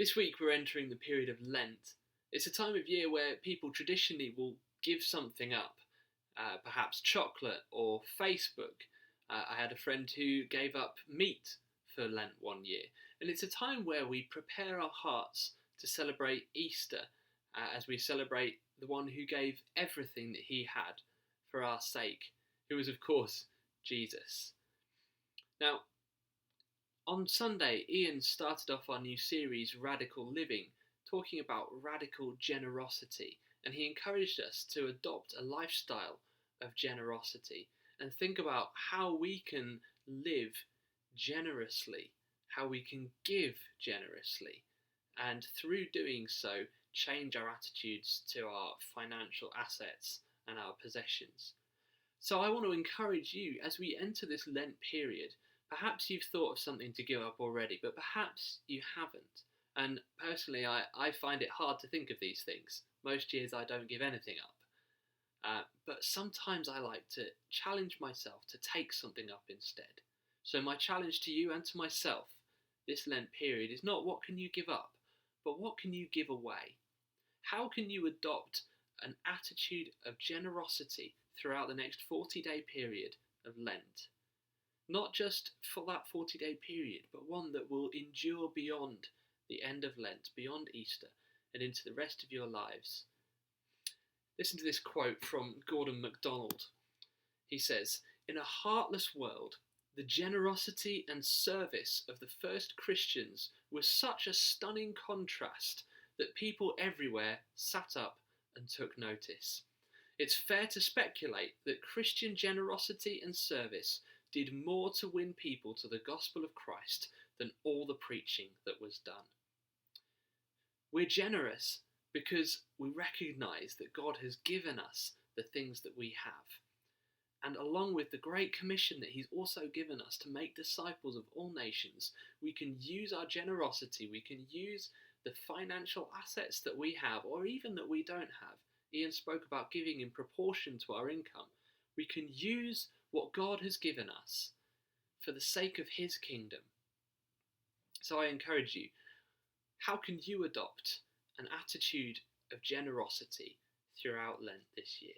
This week we're entering the period of Lent. It's a time of year where people traditionally will give something up, perhaps chocolate or Facebook. I had a friend who gave up meat for Lent one year, and it's a time where we prepare our hearts to celebrate Easter as we celebrate the one who gave everything that he had for our sake, who was, of course, Jesus. Now, on Sunday, Ian started off our new series, Radical Living, talking about radical generosity, and he encouraged us to adopt a lifestyle of generosity and think about how we can live generously, how we can give generously, and through doing so, change our attitudes to our financial assets and our possessions. So I want to encourage you as we enter this Lent period. Perhaps you've thought of something to give up already, but perhaps you haven't. And personally, I find it hard to think of these things. Most years I don't give anything up. But sometimes I like to challenge myself to take something up instead. So my challenge to you and to myself this Lent period is not what can you give up, but what can you give away? How can you adopt an attitude of generosity throughout the next 40-day period of Lent? Not just for that 40-day period, but one that will endure beyond the end of Lent, beyond Easter, and into the rest of your lives. Listen to this quote from Gordon MacDonald. He says, "In a heartless world, the generosity and service of the first Christians was such a stunning contrast that people everywhere sat up and took notice. It's fair to speculate that Christian generosity and service did more to win people to the gospel of Christ than all the preaching that was done." We're generous because we recognise that God has given us the things that we have. And along with the Great Commission that He's also given us to make disciples of all nations, we can use our generosity, we can use the financial assets that we have, or even that we don't have. Ian spoke about giving in proportion to our income. We can use what God has given us for the sake of His kingdom. So I encourage you, how can you adopt an attitude of generosity throughout Lent this year?